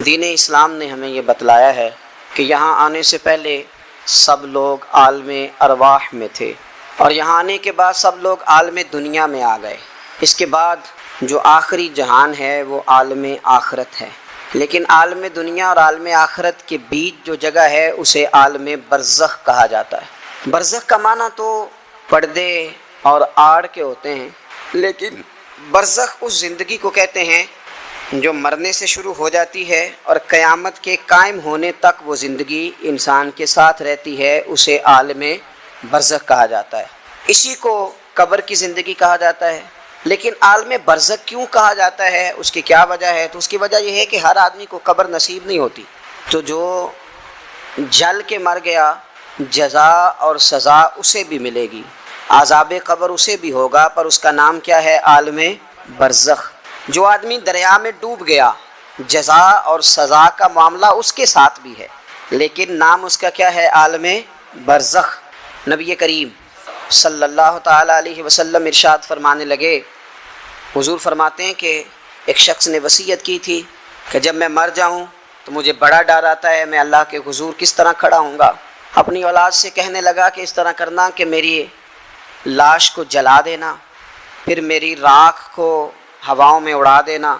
دین اسلام نے ہمیں یہ بتلایا ہے کہ یہاں آنے سے پہلے سب لوگ عالم ارواح میں تھے، اور یہاں آنے کے بعد سب لوگ عالم دنیا میں آ گئے۔ اس کے بعد جو آخری جہان ہے وہ عالم آخرت ہے، لیکن عالم دنیا اور عالم آخرت کے بیچ جو جگہ ہے اسے عالم برزخ کہا جاتا ہے۔ برزخ کا معنی تو پردے اور آڑ کے ہوتے ہیں، لیکن برزخ اس زندگی کو کہتے ہیں جو مرنے سے شروع ہو جاتی ہے اور قیامت کے قائم ہونے تک وہ زندگی انسان کے ساتھ رہتی ہے، اسے عالم برزخ کہا جاتا ہے۔ اسی کو قبر کی زندگی کہا جاتا ہے۔ لیکن عالم برزخ کیوں کہا جاتا ہے، اس کی کیا وجہ ہے؟ تو اس کی وجہ یہ ہے کہ ہر آدمی کو قبر نصیب نہیں ہوتی، تو جو جل کے مر گیا جزا اور سزا اسے بھی ملے گی، عذاب قبر اسے بھی ہوگا، پر اس کا نام کیا ہے؟ عالم برزخ۔ جو آدمی دریا میں ڈوب گیا جزا اور سزا کا معاملہ اس کے ساتھ بھی ہے، لیکن نام اس کا کیا ہے؟ عالم برزخ۔ نبی کریم صلی اللہ تعالی علیہ وسلم ارشاد فرمانے لگے، حضور فرماتے ہیں کہ ایک شخص نے وصیت کی تھی کہ جب میں مر جاؤں تو مجھے بڑا ڈر آتا ہے، میں اللہ کے حضور کس طرح کھڑا ہوں گا۔ اپنی اولاد سے کہنے لگا کہ اس طرح کرنا کہ میری لاش کو جلا دینا، پھر میری راکھ کو ہواؤں میں اڑا دینا،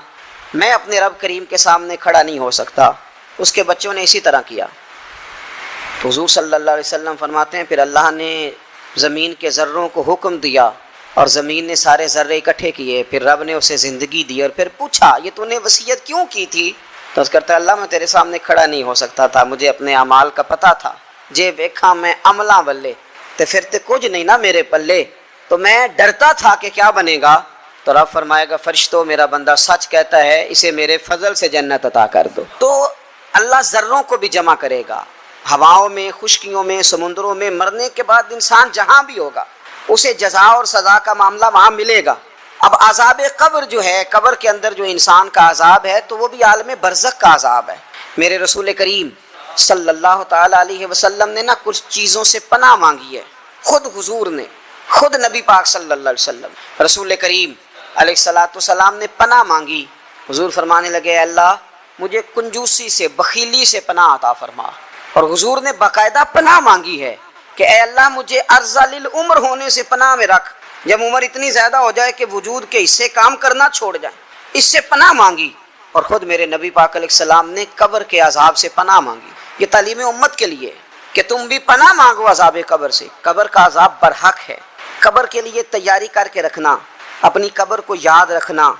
میں اپنے رب کریم کے سامنے کھڑا نہیں ہو سکتا۔ اس کے بچوں نے اسی طرح کیا۔ تو حضور صلی اللہ علیہ وسلم فرماتے ہیں پھر اللہ نے زمین کے ذروں کو حکم دیا اور زمین نے سارے ذرے اکٹھے کیے، پھر رب نے اسے زندگی دی اور پھر پوچھا یہ تو نے وصیت کیوں کی تھی؟ تو اس کرتا ہے اللہ میں تیرے سامنے کھڑا نہیں ہو سکتا تھا، مجھے اپنے اعمال کا پتہ تھا، جے ویکھا میں عملاں ولے تے پھر تے کچھ نہیں نا میرے پلے، تو میں ڈرتا تھا کہ کیا بنے گا۔ تو رب فرمائے گا فرشتوں میرا بندہ سچ کہتا ہے، اسے میرے فضل سے جنت عطا کر دو۔ تو اللہ ذروں کو بھی جمع کرے گا، ہواؤں میں، خشکیوں میں، سمندروں میں۔ مرنے کے بعد انسان جہاں بھی ہوگا اسے جزا اور سزا کا معاملہ وہاں ملے گا۔ اب عذاب قبر جو ہے، قبر کے اندر جو انسان کا عذاب ہے تو وہ بھی عالم برزخ کا عذاب ہے۔ میرے رسول کریم صلی اللہ تعالی علیہ وسلم نے کچھ چیزوں سے پناہ مانگی ہے، خود حضور نے، خود نبی پاک صلی اللہ علیہ وسلم رسول کریم علیہ السلام نے پناہ مانگی۔ حضور فرمانے لگے اے اللہ مجھے کنجوسی سے، بخیلی سے پناہ عطا فرما، اور حضور نے باقاعدہ پناہ مانگی ہے کہ اے اللہ مجھے ارذل العمر ہونے سے پناہ میں رکھ، جب عمر اتنی زیادہ ہو جائے کہ وجود کے حصے کام کرنا چھوڑ جائیں، اس سے پناہ مانگی۔ اور خود میرے نبی پاک علیہ السلام نے قبر کے عذاب سے پناہ مانگی۔ یہ تعلیم امت کے لیے کہ تم بھی پناہ مانگو عذاب قبر سے۔ قبر کا عذاب برحق ہے، قبر کے لیے تیاری کر کے رکھنا، اپنی قبر کو یاد رکھنا،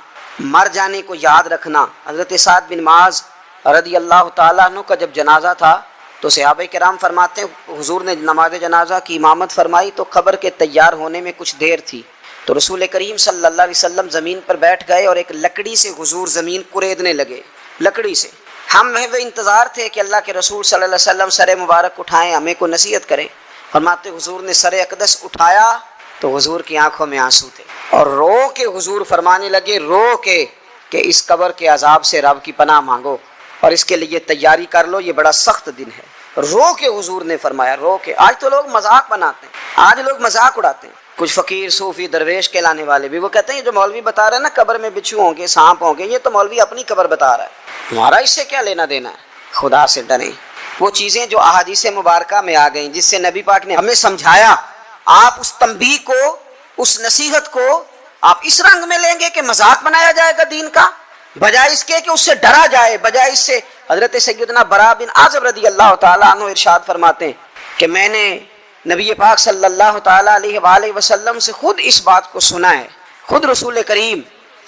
مر جانے کو یاد رکھنا۔ حضرت سعد بن معاذ رضی اللہ تعالیٰ عنہ کا جب جنازہ تھا تو صحابہ کرام فرماتے ہیں حضور نے نماز جنازہ کی امامت فرمائی تو قبر کے تیار ہونے میں کچھ دیر تھی، تو رسول کریم صلی اللہ علیہ وسلم زمین پر بیٹھ گئے اور ایک لکڑی سے حضور زمین کریدنے لگے، لکڑی سے۔ ہم وہ انتظار تھے کہ اللہ کے رسول صلی اللہ علیہ وسلم سر مبارک اٹھائیں، ہمیں کو نصیحت کریں۔ فرماتے حضور نے سر اقدس اٹھایا تو حضور کی آنکھوں میں آنسو تھے، اور رو کے حضور فرمانے لگے، رو کے کہ اس قبر کے عذاب سے رب کی پناہ مانگو اور اس کے لیے تیاری کر لو، یہ بڑا سخت دن ہے۔ رو کے حضور نے فرمایا، رو کے۔ آج تو لوگ مذاق بناتے ہیں، آج لوگ مذاق اڑاتے ہیں، کچھ فقیر صوفی درویش کہلانے والے بھی، وہ کہتے ہیں جو مولوی بتا رہا ہے نا قبر میں بچھو ہوں گے، سانپ ہوں گے، یہ تو مولوی اپنی قبر بتا رہا ہے، ہمارا اس سے کیا لینا دینا ہے۔ خدا سے ڈریں۔ وہ چیزیں جو احادیث مبارکہ میں آ گئیں جس سے نبی پاک نے ہمیں سمجھایا، آپ اس تنبیہ کو، اس نصیحت کو آپ اس رنگ میں لیں گے کہ مذاق بنایا جائے گا دین کا، بجائے اس کے کہ اس سے ڈرا جائے، بجائے اس سے۔ حضرت سیدنا براء بن عازب رضی اللہ تعالیٰ عنہ ارشاد فرماتے ہیں کہ میں نے نبی پاک صلی اللہ تعالیٰ علیہ وآلہ وسلم سے خود اس بات کو سنا ہے، خود رسول کریم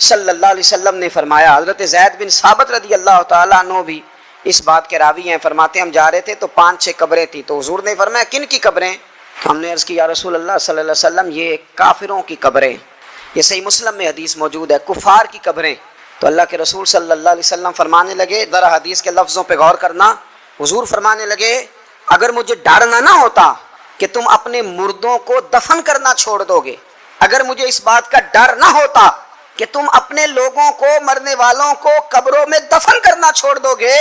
صلی اللہ علیہ وسلم نے فرمایا۔ حضرت زید بن ثابت رضی اللہ تعالیٰ عنہ بھی اس بات کے راوی ہیں، فرماتے ہیں ہم جا رہے تھے تو 5-6 قبریں تھیں، تو حضور نے فرمایا کن کی قبریں؟ ہم نے عرض کی یا رسول اللہ صلی اللہ علیہ وسلم یہ کافروں کی قبریں، یہ صحیح مسلم میں حدیث موجود ہے، کفار کی قبریں۔ تو اللہ کے رسول صلی اللہ علیہ وسلم فرمانے لگے، ذرا حدیث کے لفظوں پہ غور کرنا، حضور فرمانے لگے اگر مجھے ڈر نہ ہوتا کہ تم اپنے مردوں کو دفن کرنا چھوڑ دو گے، اگر مجھے اس بات کا ڈر نہ ہوتا کہ تم اپنے لوگوں کو، مرنے والوں کو قبروں میں دفن کرنا چھوڑ دو گے،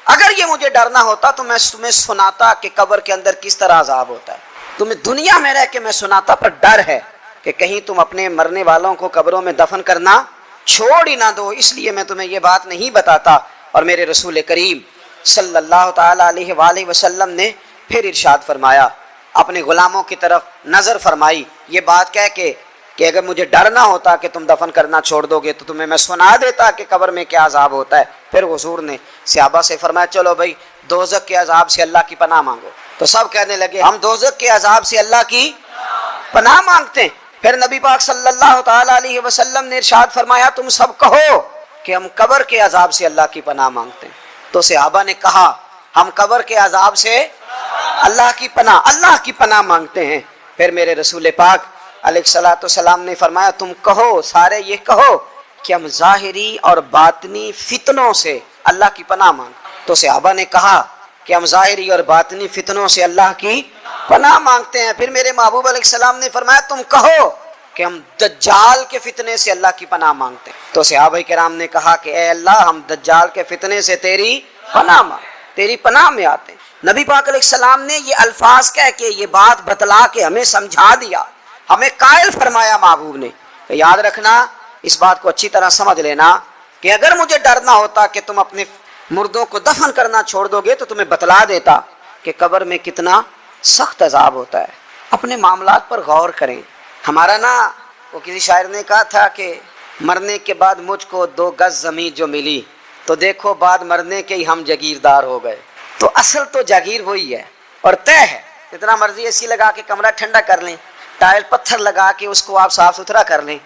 اگر یہ مجھے ڈر نہ ہوتا تو میں تمہیں سناتا کہ قبر کے اندر کس طرح عذاب ہوتا ہے، تمہیں دنیا میں رہ کے میں سناتا، پر ڈر ہے کہ کہیں تم اپنے مرنے والوں کو قبروں میں دفن کرنا چھوڑ ہی نہ دو، اس لیے میں تمہیں یہ بات نہیں بتاتا اور میرے رسول کریم صلی اللہ تعالیٰ علیہ وآلہ وسلم نے پھر ارشاد فرمایا، اپنے غلاموں کی طرف نظر فرمائی، یہ بات کہہ کے کہ اگر مجھے ڈر نہ ہوتا کہ تم دفن کرنا چھوڑ دو گے تو تمہیں میں سنا دیتا کہ قبر میں کیا عذاب ہوتا ہے۔ پھر حضور نے صحابہ سے فرمایا چلو بھائی دوزخ کے عذاب سے اللہ کی پناہ مانگو، تو سب کہنے لگے ہم دوزخ کے عذاب سے اللہ کی پناہ مانگتے ہیں۔ پھر نبی پاک صلی اللہ تعالیٰ علیہ وسلم نے ارشاد فرمایا تم سب کہو کہ ہم قبر کے عذاب سے اللہ کی پناہ مانگتے ہیں۔ تو صحابہ نے کہا ہم قبر کے عذاب سے اللہ کی پناہ مانگتے ہیں۔ پھر میرے رسول پاک علیہ الصلوۃ والسلام نے فرمایا تم کہو، سارے یہ کہو کہ ہم ظاہری اور باطنی فتنوں سے اللہ کی پناہ مانگتے۔ تو صحابہ نے کہا کہ ہم ظاہری اور باطنی فتنوں سے اللہ کی پناہ مانگتے ہیں۔ پھر میرے محبوب علیہ السلام نے فرمایا تم کہو کہ ہم دجال کے فتنے سے اللہ کی پناہ مانگتے ہیں۔ تو صحابہ کرام نے کہا کہ اے اللہ ہم دجال کے فتنے سے تیری پناہ میں آتے ہیں۔ نبی پاک علیہ السلام نے یہ الفاظ کہہ کے یہ بات بتلا کے ہمیں سمجھا دیا، ہمیں قائل فرمایا محبوب نے۔ تو یاد رکھنا، اس بات کو اچھی طرح سمجھ لینا کہ اگر مجھے ڈر نہ ہوتا کہ تم اپنے مردوں کو دفن کرنا چھوڑ دو گے تو تمہیں بتلا دیتا کہ قبر میں کتنا سخت عذاب ہوتا ہے۔ اپنے معاملات پر غور کریں۔ ہمارا وہ کسی شاعر نے کہا تھا کہ مرنے کے بعد مجھ کو 2 گز زمین جو ملی تو دیکھو بعد مرنے کے ہی ہم جاگیردار ہو گئے۔ تو اصل تو جاگیر وہی ہے اور طے ہے، جتنا مرضی اے سی لگا کے کمرہ ٹھنڈا کر لیں، ٹائل پتھر لگا کے اس کو آپ صاف ستھرا کر لیں،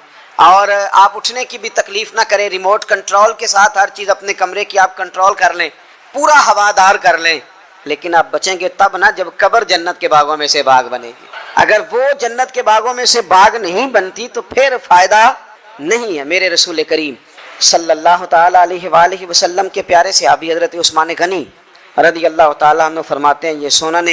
اور آپ اٹھنے کی بھی تکلیف نہ کریں، ریموٹ کنٹرول کے ساتھ ہر چیز اپنے کمرے کی آپ کنٹرول کر لیں، پورا ہوادار کر لیں، لیکن آپ بچیں گے تب نہ جب قبر جنت کے باغوں میں سے باغ بنے گی۔ اگر وہ جنت کے باغوں میں سے باغ نہیں بنتی تو پھر فائدہ نہیں ہے۔ میرے رسول کریم صلی اللہ تعالیٰ علیہ وآلہ وسلم کے پیارے صحابی حضرت عثمان غنی رضی اللہ تعالیٰ عنہ فرماتے ہیں، یہ سنن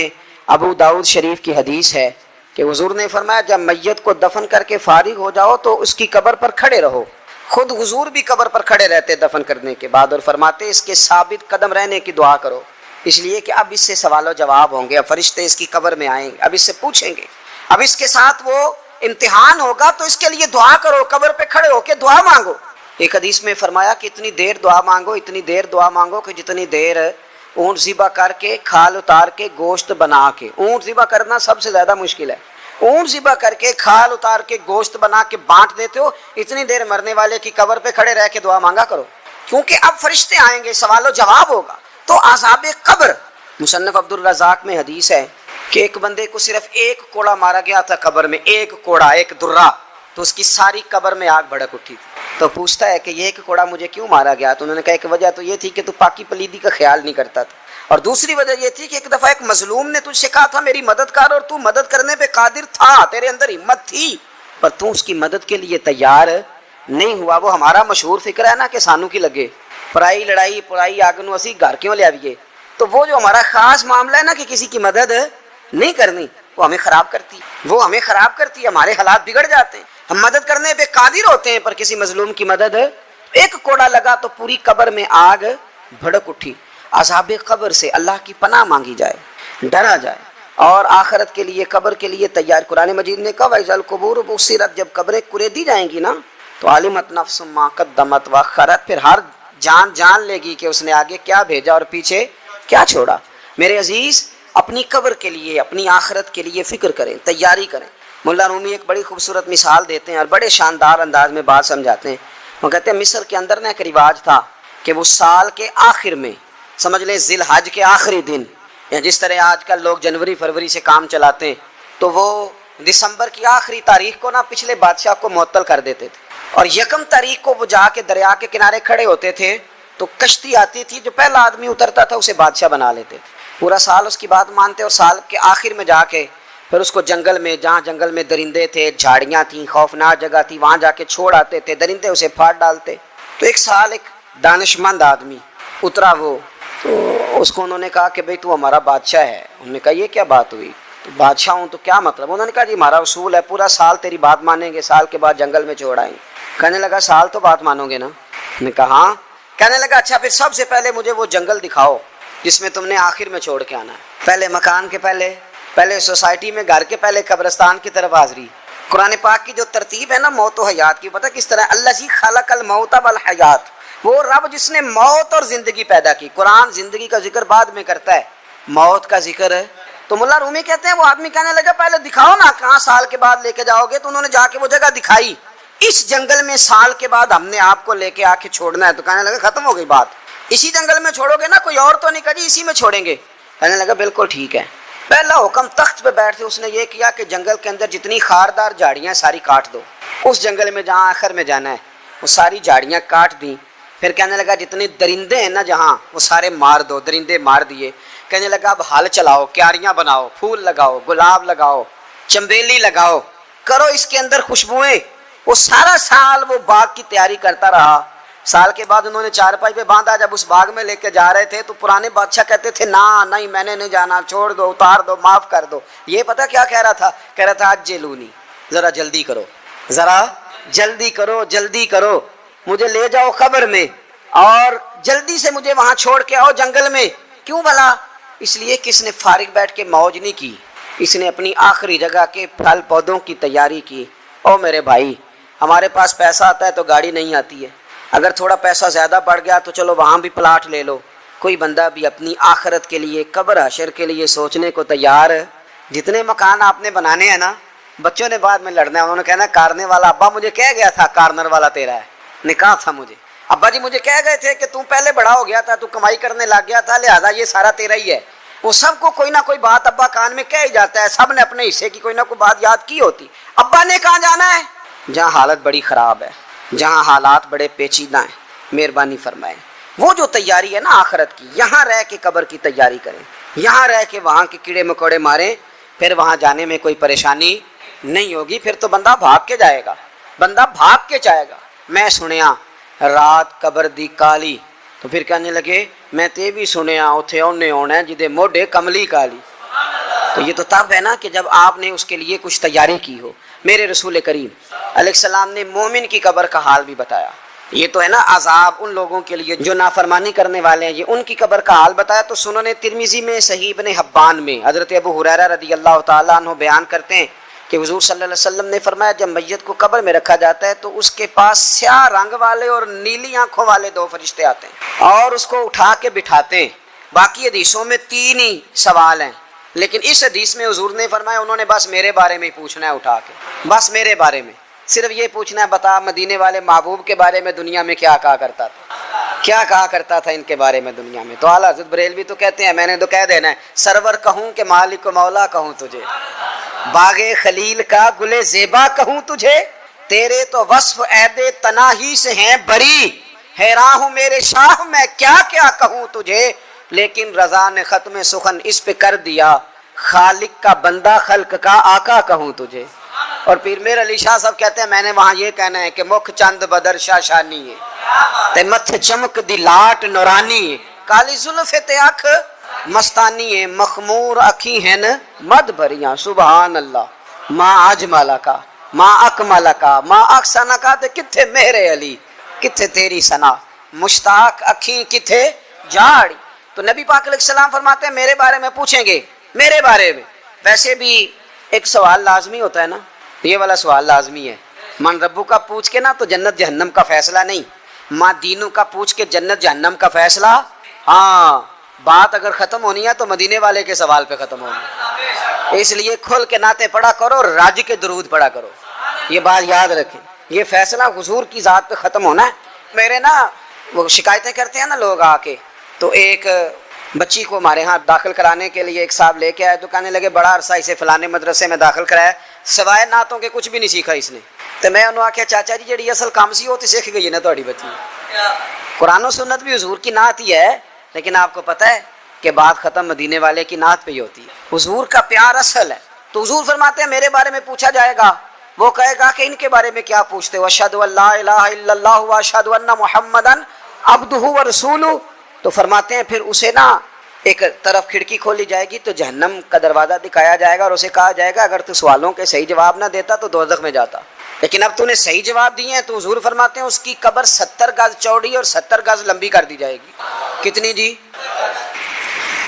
ابو داؤد شریف کی حدیث ہے کہ حضور نے فرمایا جب میت کو دفن کر کے فارغ ہو جاؤ تو اس کی قبر پر کھڑے رہو۔ خود حضور بھی قبر پر کھڑے رہتے دفن کرنے کے بعد، اور فرماتے اس کے ثابت قدم رہنے کی دعا کرو، اس لیے کہ اب اس سے سوال و جواب ہوں گے، اب فرشتے اس کی قبر میں آئیں گے، اب اس سے پوچھیں گے، اب اس کے ساتھ وہ امتحان ہوگا، تو اس کے لیے دعا کرو، قبر پہ کھڑے ہو کے دعا مانگو۔ ایک حدیث میں فرمایا کہ اتنی دیر دعا مانگو کہ جتنی دیر اونٹ ذبح کر کے کھال اتار کے گوشت بنا کے، اونٹ ذبح کرنا سب سے زیادہ مشکل ہے، اونٹ ذبح کر کے کھال اتار کے گوشت بنا کے بانٹ دیتے ہو، اتنی دیر مرنے والے کی قبر پہ کھڑے رہ کے دعا مانگا کرو، کیونکہ اب فرشتے آئیں گے، سوال و جواب ہوگا۔ تو عذاب قبر، مصنف عبد الرزاق میں حدیث ہے کہ ایک بندے کو صرف 1 کوڑا مارا گیا تھا قبر میں، 1 کوڑا، 1 درہ، تو اس کی ساری قبر میں آگ بھڑک اٹھی تھی۔ تو پوچھتا ہے کہ یہ 1 کوڑا مجھے کیوں مارا گیا؟ تو انہوں نے کہا ایک وجہ تو یہ تھی کہ تو پاکی پلیدی کا خیال نہیں کرتا تھا، اور دوسری وجہ یہ تھی کہ ایک دفعہ ایک مظلوم نے تجھ سے کہا تھا میری مدد کر، اور تو مدد کرنے پہ قادر تھا، تیرے اندر ہمت تھی، پر تو اس کی مدد کے لیے تیار نہیں ہوا۔ وہ ہمارا مشہور فکر ہے نا کہ سانو کی لگے پرائی لڑائی پرائی آگ نو اسی گھر کیوں لے آئیے، تو وہ جو ہمارا خاص معاملہ ہے نا کہ کسی کی مدد نہیں کرنی، وہ ہمیں خراب کرتی، ہمارے حالات بگڑ جاتے ہیں۔ ہم مدد کرنے پہ قادر ہوتے ہیں پر کسی مظلوم کی مدد، 1 کوڑا لگا تو پوری قبر میں آگ بھڑک اٹھی۔ عذاب قبر سے اللہ کی پناہ مانگی جائے، ڈرا جائے، اور آخرت کے لیے قبر کے لیے تیار۔ قرآن مجید نے کہا وَإِذَا الْقُبُورُ بُعْثِرَتْ، جب قبریں کریدی جائیں گی نا تو عَلِمَتْ نَفْسٌ مَا قَدَّمَتْ وَأَخَّرَتْ، پھر ہر جان لے گی کہ اس نے آگے کیا بھیجا اور پیچھے کیا چھوڑا۔ میرے عزیز، اپنی قبر کے لیے، اپنی آخرت کے لیے فکر کریں، تیاری کریں۔ مولا رومی ایک بڑی خوبصورت مثال دیتے ہیں اور بڑے شاندار انداز میں بات سمجھاتے ہیں۔ وہ کہتے ہیں مصر کے اندر نا ایک رواج تھا کہ وہ سال کے آخر میں، سمجھ لیں ذی الحج کے آخری دن، یا جس طرح آج کل لوگ جنوری فروری سے کام چلاتے ہیں، تو وہ دسمبر کی آخری تاریخ کو نا پچھلے بادشاہ کو معطل کر دیتے تھے، اور 1 تاریخ کو وہ جا کے دریا کے کنارے کھڑے ہوتے تھے، تو کشتی آتی تھی، جو پہلا آدمی اترتا تھا اسے بادشاہ بنا لیتے، پورا سال اس کی بات مانتے، اور سال کے آخر میں جا کے پھر اس کو جنگل میں، جہاں جنگل میں درندے تھے، جھاڑیاں تھیں، خوفناک جگہ تھی، وہاں جا کے چھوڑ آتے تھے، درندے اسے پھاڑ ڈالتے۔ تو ایک سال ایک دانشمند آدمی اترا، وہ تو اس کو انہوں نے کہا کہ بھئی تو ہمارا بادشاہ ہے۔ انہوں نے کہا یہ کیا بات ہوئی؟ تو بادشاہ ہوں تو کیا مطلب؟ انہوں نے کہا جی ہمارا اصول ہے پورا سال تیری بات مانیں گے، سال کے بعد جنگل میں چھوڑ آئیں گے۔ کہنے لگا سال تو بات مانو گے نا؟ نے کہا ہاں۔ کہنے لگا اچھا پھر سب سے پہلے مجھے وہ جنگل دکھاؤ جس میں تم نے آخر میں چھوڑ کے آنا ہے، پہلے مکان کے پہلے سوسائٹی میں، گھر کے پہلے قبرستان کی طرف حاضری۔ قرآن پاک کی جو ترتیب ہے نا موت و حیات کی، پتہ کس طرح؟ الذی خلق الموت والحیات، وہ رب جس نے موت اور زندگی پیدا کی. قرآن زندگی کا ذکر بعد میں کرتا ہے, موت کا ذکر ہے. تو ملا رومی کہتے ہیں وہ آدمی کہنے لگا پہلے دکھاؤ نا کہاں سال کے بعد لے کے جاؤ گے. تو انہوں نے جا کے وہ جگہ دکھائی, اس جنگل میں سال کے بعد ہم نے آپ کو لے کے آ کے چھوڑنا ہے. تو کہنے لگا ختم ہو گئی بات, اسی جنگل میں چھوڑو گے نا, کوئی اور تو نہیں کہا جی اسی میں چھوڑیں گے. کہنے لگا بالکل ٹھیک ہے. پہلا حکم تخت پہ بیٹھتے اس نے یہ کیا کہ جنگل کے اندر جتنی خاردار جھاڑیاں ساری کاٹ دو. اس جنگل میں جہاں آخر میں جانا ہے وہ ساری جھاڑیاں کاٹ دیں. پھر کہنے لگا جتنے درندے ہیں نا جہاں وہ سارے مار دو, درندے مار دیے. کہنے لگا اب ہل چلاؤ, کیاریاں بناؤ, پھول لگاؤ, گلاب لگاؤ, چنبیلی لگاؤ, کرو اس کے اندر خوشبوئیں. وہ سارا سال وہ باغ کی تیاری کرتا رہا. سال کے بعد انہوں نے چارپائی پہ باندھا. جب اس باغ میں لے کے جا رہے تھے تو پرانے بادشاہ کہتے تھے نہ نہیں میں نے نہیں جانا, چھوڑ دو, اتار دو, معاف کر دو. یہ پتہ کیا کہہ رہا تھا؟ کہہ رہا تھا اجلونی, ذرا جلدی کرو, ذرا جلدی کرو, جلدی کرو, مجھے لے جاؤ قبر میں اور جلدی سے مجھے وہاں چھوڑ کے آؤ جنگل میں. کیوں بھلا؟ اس لیے کہ اس نے فارغ بیٹھ کے موج نہیں کی, اس نے اپنی آخری جگہ کے پھل پودوں کی تیاری کی. او میرے بھائی, ہمارے پاس پیسہ آتا ہے تو گاڑی نہیں آتی ہے, اگر تھوڑا پیسہ زیادہ بڑھ گیا تو چلو وہاں بھی پلاٹ لے لو. کوئی بندہ بھی اپنی آخرت کے لیے, قبر حشر کے لیے سوچنے کو تیار ہے. جتنے مکان آپ نے بنانے ہیں نا, بچوں نے بعد میں لڑنا ہے, انہوں نے کہنا کارنے والا ابا مجھے کہہ گیا تھا کارنر والا تیرا ہے, نے کہا تھا مجھے ابا جی مجھے کہہ گئے تھے کہ تم پہلے بڑا ہو گیا تھا, تو کمائی کرنے لگ گیا تھا, لہذا یہ سارا تیرا ہی ہے. وہ سب کو کوئی نہ کوئی بات ابا کان میں کہہ ہی جاتا ہے, سب نے اپنے حصے کی کوئی نہ کوئی بات یاد کی ہوتی. ابا نے کہاں جانا ہے؟ جہاں حالت بڑی خراب ہے, جہاں حالات بڑے پیچیدہ ہیں, مہربانی فرمائیں. وہ جو تیاری ہے نا آخرت کی, یہاں رہ کے قبر کی تیاری کریں, یہاں رہ کے وہاں کے کیڑے مکوڑے ماریں, پھر وہاں جانے میں کوئی پریشانی نہیں ہوگی. پھر تو بندہ بھاگ کے جائے گا, بندہ بھاگ کے جائے گا. میں سنیا رات قبر دی کالی, تو پھر کہنے لگے میں تے بھی سنیا اتھے اونے ہونا ہے جدے موڈے کملی کالی. تو یہ تو تب ہے نا کہ جب آپ نے اس کے لیے کچھ تیاری کی ہو. میرے رسول کریم علیہ السلام نے مومن کی قبر کا حال بھی بتایا. یہ تو ہے نا عذاب ان لوگوں کے لیے جو نافرمانی کرنے والے ہیں, یہ ان کی قبر کا حال بتایا. تو سنن ترمذی میں صحیح ابن حبان میں حضرت ابو ہریرہ رضی اللہ تعالیٰ عنہ بیان کرتے ہیں کہ حضور صلی اللہ علیہ وسلم نے فرمایا جب میت کو قبر میں رکھا جاتا ہے تو اس کے پاس سیاہ رنگ والے اور نیلی آنکھوں والے 2 فرشتے آتے ہیں اور اس کو اٹھا کے بٹھاتے ہیں. باقی حدیثوں میں 3 ہی سوال ہیں, لیکن اس حدیث میں حضور نے فرمایا انہوں نے بس میرے بارے میں ہی پوچھنا ہے اٹھا کے, بس میرے بارے میں صرف یہ پوچھنا ہے بتا مدینے والے محبوب کے بارے میں دنیا میں کیا کہا کرتا تھا, کیا کہا کرتا تھا ان کے بارے میں دنیا میں. تو اعلیٰ حضرت بریلوی تو کہتے ہیں میں نے تو کہہ دینا ہے سرور کہوں کہ مالک و مولا کہوں تجھے, باغ خلیل کا گل زیبا کہوں تجھے, تیرے تو وصف عید تناہی سے ہیں بری, حیران ہوں میرے شاہ میں کیا کیا کہوں تجھے, لیکن رضا نے ختم سخن اس پہ کر دیا, خالق کا بندہ خلق کا آقا کہوں تجھے. اور پیر میر علی شاہ صاحب کہتے ہیں میں نے وہاں یہ کہنا ہے کہ مکھ چند بدر شاہ شانی ہے, تے متھ چمک دی لاٹ نورانی ہے, کالی زلف تے اکھ مستانی ہے, مخمور اکھی ہیں مد بھریاں سبحان اللہ, ماں اجمالا کا ماں اکمالا کا ماں اکسانا کا, تے کتھے میرے علی کتھے تیری سنا, مشتاق اکھیں کتھے جاڑی. تو نبی پاک علیہ السلام فرماتے ہیں میرے بارے میں پوچھیں گے, میرے بارے میں. ویسے بھی ایک سوال لازمی ہوتا ہے نا, یہ والا سوال لازمی ہے. من ربو کا پوچھ کے نا تو جنت جہنم کا فیصلہ نہیں, ماں دینو کا پوچھ کے جنت جہنم کا فیصلہ. ہاں بات اگر ختم ہونی ہے تو مدینے والے کے سوال پہ ختم ہونی, اس لیے کھل کے نعتیں پڑھا کرو, راج کے درود پڑھا کرو, یہ بات یاد رکھیں. یہ فیصلہ حضور کی ذات پہ ختم ہونا ہے. میرے نا وہ شکایتیں کرتے ہیں نا لوگ آ کے, تو ایک بچی کو ہمارے ہاں داخل کرانے کے لیے ایک صاحب لے کے آئے, تو کہنے لگے بڑا عرصہ اسے فلانے مدرسے میں داخل کرایا, سوائے نعتوں کے کچھ بھی نہیں سیکھا اس نے. تو میں انہوں نے آخیا چاچا جی جڑی اصل کام سی وہ تو سیکھ گئی ہے نا تھوڑی بچی. قرآن و سنت بھی حضور کی نعت ہی ہے, لیکن آپ کو پتہ ہے کہ بات ختم مدینے والے کی نعت پہ ہی ہوتی ہے. حضور کا پیار اصل ہے. تو حضور فرماتے ہیں میرے بارے میں پوچھا جائے گا, وہ کہے گا کہ ان کے بارے میں کیا پوچھتے ہو, اشہد ان لا الہ الا اللہ و اشہد ان محمدن عبدہ و رسولہ. تو فرماتے ہیں پھر اسے نا ایک طرف کھڑکی کھولی جائے گی تو جہنم کا دروازہ دکھایا جائے گا, اور اسے کہا جائے گا اگر تو سوالوں کے صحیح جواب نہ دیتا تو دوزخ میں جاتا, لیکن اب تو نے صحیح جواب دیے ہیں. تو حضور فرماتے ہیں اس کی قبر 70 گز چوڑی اور 70 گز لمبی کر دی جائے گی. کتنی جی؟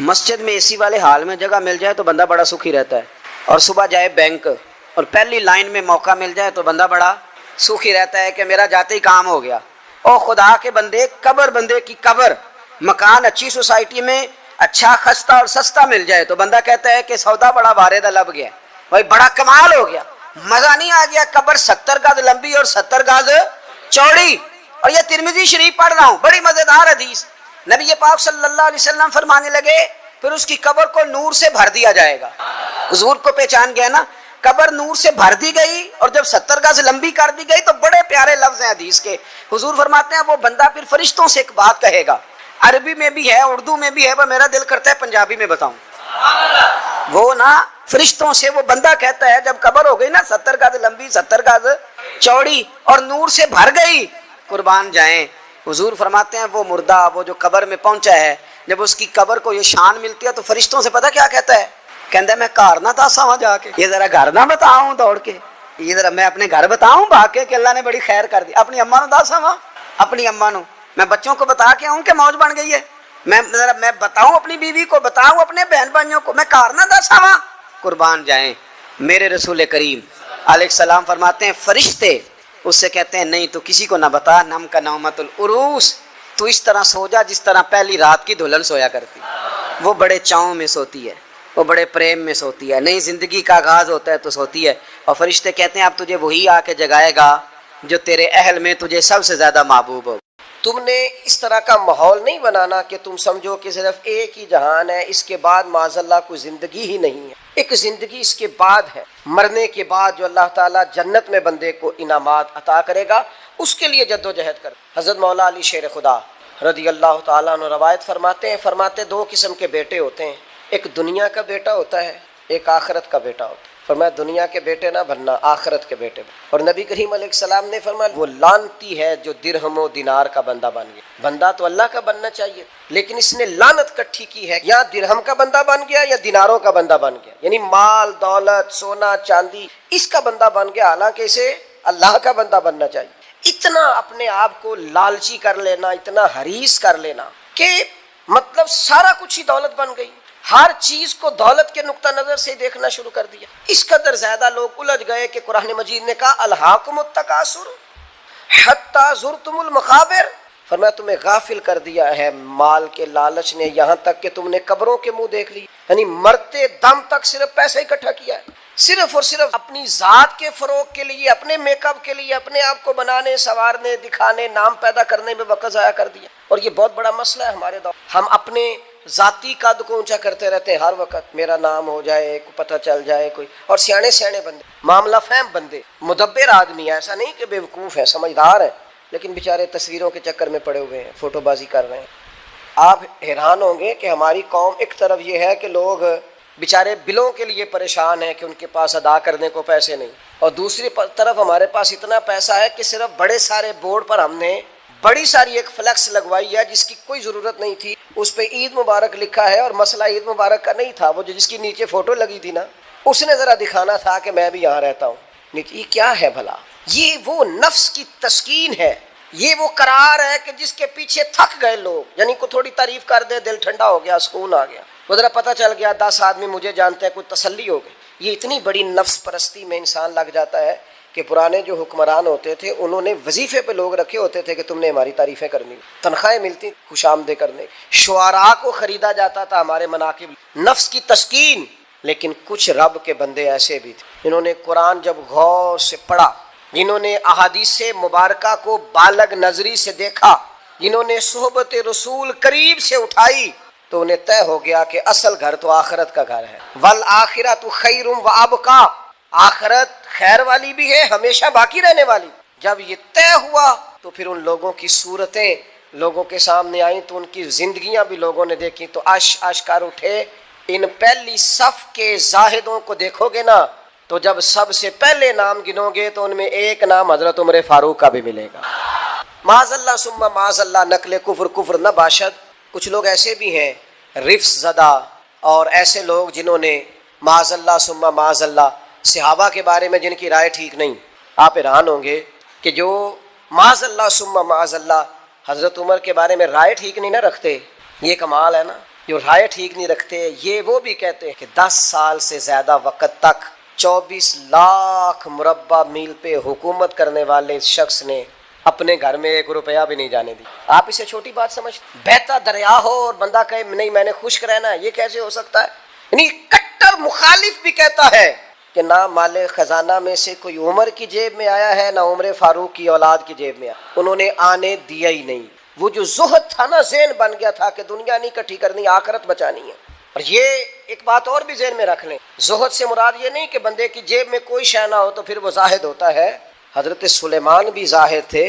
مسجد میں اے سی والے حال میں جگہ مل جائے تو بندہ بڑا سکھی رہتا ہے, اور صبح جائے بینک اور پہلی لائن میں موقع مل جائے تو بندہ بڑا سکھی رہتا ہے کہ میرا جاتے ہی کام ہو گیا. او خدا کے بندے، قبر بندے کی قبر، مکان اچھی سوسائٹی میں اچھا خستہ اور سستا مل جائے تو بندہ کہتا ہے کہ سودا بڑا واردہ لب گیا، بھائی بڑا کمال ہو گیا، مزہ نہیں آ گیا۔ قبر 70 گز لمبی اور 70 گز چوڑی، اور یہ ترمذی شریف پڑھ رہا ہوں، بڑی مزیدار حدیث۔ نبی پاک صلی اللہ علیہ وسلم فرمانے لگے پھر اس کی قبر کو نور سے بھر دیا جائے گا۔ حضور کو پہچان گیا نا، قبر نور سے بھر دی گئی، اور جب 70 گز لمبی کر دی گئی تو بڑے پیارے لفظ ہیں حدیث کے۔ حضور فرماتے ہیں وہ بندہ پھر فرشتوں سے ایک بات کہے گا، عربی میں بھی ہے، اردو میں بھی ہے، وہ میرا دل کرتا ہے پنجابی میں بتاؤں۔ وہ نا فرشتوں سے وہ بندہ کہتا ہے جب قبر ہو گئی نا 70 گز لمبی 70 گز چوڑی اور نور سے بھر گئی، قربان جائیں، حضور فرماتے ہیں وہ مردہ وہ جو قبر میں پہنچا ہے، جب اس کی قبر کو یہ شان ملتی ہے تو فرشتوں سے پتہ کیا کہتا ہے؟ کہتا ہے میں گھر نہ دسا وہاں جا کے، یہ ذرا گھر نہ بتاؤں دوڑ کے، یہ ذرا میں اپنے گھر بتاؤں بھاگ کے کہ اللہ نے بڑی خیر کر دی، اپنی اماں نو دسا وہاں، اپنی اماں نو میں بچوں کو بتا کے آؤں کہ موج بن گئی ہے، میں بتاؤں اپنی بیوی کو، بتاؤں اپنے بہن بھائیوں کو، میں گھر نہ دسا وہاں۔ قربان جائیں، میرے رسول کریم علیہ السلام فرماتے ہیں فرشتے اس سے کہتے ہیں نہیں تو کسی کو نہ بتا، نم کا نومت العروس، تو اس طرح سو جا جس طرح پہلی رات کی دلہن سویا کرتی، وہ بڑے چاؤں میں سوتی ہے، وہ بڑے پریم میں سوتی ہے، نئی زندگی کا آغاز ہوتا ہے تو سوتی ہے، اور فرشتے کہتے ہیں اب تجھے وہی آ کے جگائے گا جو تیرے اہل میں تجھے سب سے زیادہ محبوب ہو۔ تم نے اس طرح کا ماحول نہیں بنانا کہ تم سمجھو کہ صرف ایک ہی جہان ہے، اس کے بعد معاذ اللہ کوئی زندگی ہی نہیں ہے۔ ایک زندگی اس کے بعد ہے، مرنے کے بعد جو اللہ تعالیٰ جنت میں بندے کو انعامات عطا کرے گا، اس کے لیے جد و جہد کر۔ حضرت مولا علی شیر خدا رضی اللہ تعالیٰ عنہ روایت فرماتے دو قسم کے بیٹے ہوتے ہیں، ایک دنیا کا بیٹا ہوتا ہے، ایک آخرت کا بیٹا ہوتا ہے۔ فرمایا دنیا کے بیٹے نہ بننا، آخرت کے بیٹے بن۔ اور نبی کریم علیہ السلام نے فرمایا وہ لعنتی ہے جو درہم و دینار کا بندہ بن گیا۔ بندہ تو اللہ کا بننا چاہیے، لیکن اس نے لعنت کٹھی کی ہے، یا درہم کا بندہ بن گیا یا دیناروں کا بندہ بن گیا، یعنی مال دولت سونا چاندی اس کا بندہ بن گیا، حالانکہ اسے اللہ کا بندہ بننا چاہیے۔ اتنا اپنے آپ کو لالچی کر لینا، اتنا حریص کر لینا کہ مطلب سارا کچھ ہی دولت بن گئی، ہر چیز کو دولت کے نقطہ نظر سے دیکھنا شروع کر دیا۔ اس قدر زیادہ لوگ الجھ گئے کہ قرآن مجید نے کہا الہاکم التکاثر حتی زرتم المقابر، فرمایا تمہیں غافل کر دیا ہے مال کے لالچ نے، یہاں تک کہ تم نے قبروں کے منہ دیکھ لی، یعنی مرتے دم تک صرف پیسہ اکٹھا کیا ہے، صرف اور صرف اپنی ذات کے فروغ کے لیے، اپنے میک اپ کے لیے، اپنے آپ کو بنانے سنوارنے دکھانے نام پیدا کرنے میں وقت ضائع کر دیا۔ اور یہ بہت بڑا مسئلہ ہے ہمارے دور، ہم اپنے ذاتی قد کو اونچا کرتے رہتے ہیں، ہر وقت میرا نام ہو جائے، کو پتہ چل جائے کوئی، اور سیانے بندے، معاملہ فہم بندے، مدبر آدمی، ایسا نہیں کہ بیوقوف ہے، سمجھدار ہے، لیکن بیچارے تصویروں کے چکر میں پڑے ہوئے ہیں، فوٹو بازی کر رہے ہیں۔ آپ حیران ہوں گے کہ ہماری قوم ایک طرف یہ ہے کہ لوگ بیچارے بلوں کے لیے پریشان ہیں کہ ان کے پاس ادا کرنے کو پیسے نہیں، اور دوسری طرف ہمارے پاس اتنا پیسہ ہے کہ صرف بڑے سارے بورڈ پر ہم نے بڑی ساری ایک فلیکس لگوائی ہے جس کی کوئی ضرورت نہیں تھی، اس پہ عید مبارک لکھا ہے، اور مسئلہ عید مبارک کا نہیں تھا، وہ جو جس کی نیچے فوٹو لگی تھی نا اس نے ذرا دکھانا تھا کہ میں بھی یہاں رہتا ہوں۔ یہ کیا ہے بھلا؟ یہ وہ نفس کی تسکین ہے، یہ وہ قرار ہے کہ جس کے پیچھے تھک گئے لوگ، یعنی کو تھوڑی تعریف کر دے دل ٹھنڈا ہو گیا، سکون آ گیا، وہ ذرا پتہ چل گیا 10 آدمی مجھے جانتے ہیں، کوئی تسلی ہو گئی۔ یہ اتنی بڑی نفس پرستی میں انسان لگ جاتا ہے کہ پرانے جو حکمران ہوتے تھے انہوں نے وظیفے پہ لوگ رکھے ہوتے تھے کہ تم نے ہماری تعریفیں کرنی، تنخواہیں ملتی خوش آمدے کرنے، شعراء کو خریدا جاتا تھا ہمارے مناقب، نفس کی تسکین۔ لیکن کچھ رب کے بندے ایسے بھی تھے جنہوں نے قرآن جب غور سے پڑھا، جنہوں نے احادیث مبارکہ کو بالغ نظری سے دیکھا، جنہوں نے صحبت رسول قریب سے اٹھائی، تو انہیں طے ہو گیا کہ اصل گھر تو آخرت کا گھر ہے، والآخرۃ خیر وابقیٰ، آخرت خیر والی بھی ہے، ہمیشہ باقی رہنے والی۔ جب یہ طے ہوا تو پھر ان لوگوں کی صورتیں لوگوں کے سامنے آئیں، تو ان کی زندگیاں بھی لوگوں نے دیکھی، تو عش کر اٹھے۔ ان پہلی صف کے زاہدوں کو دیکھو گے نا تو جب سب سے پہلے نام گنو گے تو ان میں ایک نام حضرت عمر فاروق کا بھی ملے گا۔ معاذ اللہ ثم معاذ اللہ، نقل کفر نہ باشد۔ کچھ لوگ ایسے بھی ہیں رفس زدہ، اور ایسے لوگ جنہوں نے معاذ اللہ ثم معاذ اللہ صحابہ کے بارے میں جن کی رائے ٹھیک نہیں۔ آپ حیران ہوں گے کہ جو معاذ اللہ ثم معاذ اللہ حضرت عمر کے بارے میں رائے ٹھیک نہیں نہ رکھتے، یہ کمال ہے نا، جو رائے ٹھیک نہیں رکھتے یہ وہ بھی کہتے ہیں کہ 10 سال سے زیادہ وقت تک 24 لاکھ مربع میل پہ حکومت کرنے والے شخص نے اپنے گھر میں 1 روپیہ بھی نہیں جانے دی. آپ اسے چھوٹی بات سمجھتے؟ بہتا دریا ہو اور بندہ کہے نہیں میں نے خشک رہنا ہے، یہ کیسے ہو سکتا ہے؟ یعنی کٹر مخالف بھی کہتا ہے کہ نہ مال خزانہ میں سے کوئی عمر کی جیب میں آیا ہے، نہ عمر فاروق کی اولاد کی جیب میں آیا، انہوں نے آنے دیا ہی نہیں. وہ جو زہد تھا نا، ذہن بن گیا تھا کہ دنیا نہیں اکٹھی کرنی، آخرت بچانی ہے. اور یہ ایک بات اور بھی ذہن میں رکھ لیں، زہد سے مراد یہ نہیں کہ بندے کی جیب میں کوئی شے نہ ہو تو پھر وہ زاہد ہوتا ہے. حضرت سلیمان بھی زاہد تھے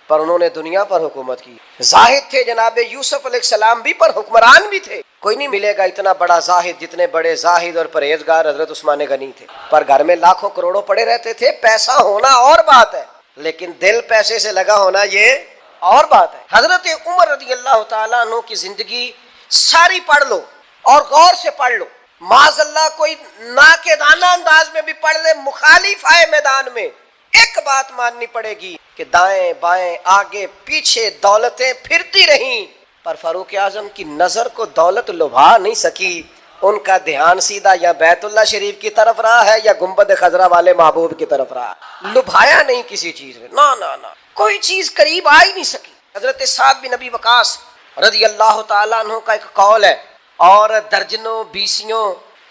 پر انہوں نے دنیا پر حکومت کی. زاہد تھے جناب یوسف علیہ السلام بھی، پر حکمران بھی تھے. کوئی نہیں ملے گا اتنا بڑا زاہد جتنے بڑے زاہد اور پرہیزگار حضرت عثمان غنی تھے. پر گھر میں لاکھوں کروڑوں پڑے رہتے تھے. پیسہ ہونا اور بات ہے، لیکن دل پیسے سے لگا ہونا یہ اور بات ہے. حضرت عمر رضی اللہ تعالیٰ عنہ کی زندگی ساری پڑھ لو اور غور سے پڑھ لو. معاذ اللہ کوئی ناقدانہ انداز میں بھی پڑھ لے، مخالف آئے میدان میں، ایک بات ماننی پڑے گی کہ دائیں بائیں آگے پیچھے دولتیں پھرتی رہیں، پر فاروق اعظم کی نظر کو دولت لبھا نہیں سکی. ان کا دھیان سیدھا یا بیت اللہ شریف کی طرف رہا ہے یا گنبد خضرا والے محبوب کی طرف رہا. لبھایا نہیں کسی چیز میں، نہ کوئی چیز قریب آ ہی نہیں سکی. حضرت سعد بن ابی وقاص رضی اللہ تعالیٰ عنہ کا ایک قول ہے، اور درجنوں بیسیوں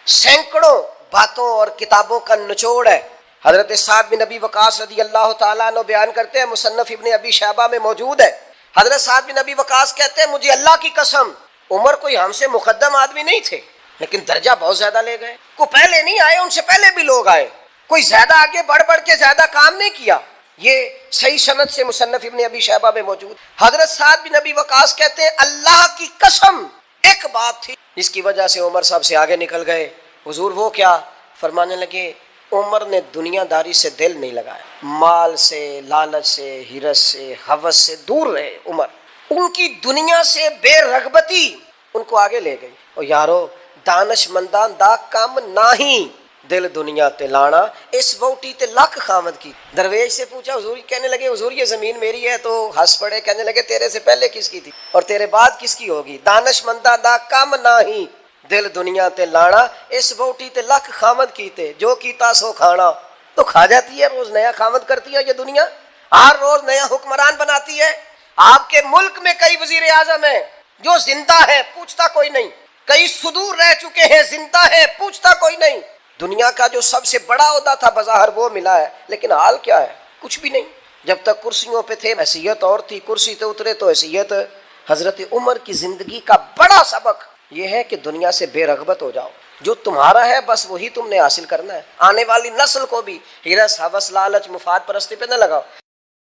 سینکڑوں باتوں اور کتابوں کا نچوڑ ہے. حضرت سعد بن ابی وقاص رضی اللہ تعالیٰ عنہ بیان کرتے ہیں، مصنف ابن ابی شیبہ میں موجود ہے. حضرت سعد بن ابی وقاص کہتے ہیں مجھے اللہ کی قسم عمر کوئی ہم سے مقدم آدمی نہیں تھے، لیکن درجہ بہت زیادہ لے گئے. کوئی پہلے نہیں آئے، ان سے پہلے بھی لوگ آئے، کوئی زیادہ آگے بڑھ کے زیادہ کام نہیں کیا. یہ صحیح سند سے مصنف ابن ابی شیبہ میں موجود. حضرت سعد بن ابی وقاص کہتے ہیں اللہ کی قسم ایک بات تھی جس کی وجہ سے عمر صاحب سے آگے نکل گئے. حضور وہ کیا؟ فرمانے لگے عمر نے دنیا داری سے دل نہیں لگایا، مال سے، لالچ سے، حرص سے، ہوس سے دور رہے. عمر ان کی دنیا سے بے رغبتی ان کو آگے لے گئی. اور یارو دانش مندان دا کام نہیں، دل دنیا تے لانا اس ووٹی تے لاکھ خامد کی. درویش سے پوچھا، حضور کہنے لگے حضور یہ زمین میری ہے، تو ہنس پڑے، کہنے لگے تیرے سے پہلے کس کی تھی اور تیرے بعد کس کی ہوگی؟ دانش مندہ دا کام نہیں، دل دنیا تے لانا اس ووٹی تے لاکھ خامد کیتے، جو کیتا سو کھانا. تو کھا جاتی ہے، روز نیا خامد کرتی ہے یہ دنیا، ہر روز نیا حکمران بناتی ہے. آپ کے ملک میں کئی وزیر اعظم ہیں جو زندہ ہے، پوچھتا کوئی نہیں. کئی صدور رہ چکے ہیں، زندہ ہے، پوچھتا کوئی نہیں. دنیا کا جو سب سے بڑا عہدہ تھا بظاہر وہ ملا ہے، لیکن حال کیا ہے؟ کچھ بھی نہیں. جب تک کرسیوں پہ تھے حیثیت اور تھی، کرسی سے اترے تو حیثیت. حضرت عمر کی زندگی کا بڑا سبق یہ ہے کہ دنیا سے بے رغبت ہو جاؤ. جو تمہارا ہے بس وہی تم نے حاصل کرنا ہے. آنے والی نسل کو بھی حرص، ہوس، لالچ، مفاد پرستی پہ نہ لگاؤ.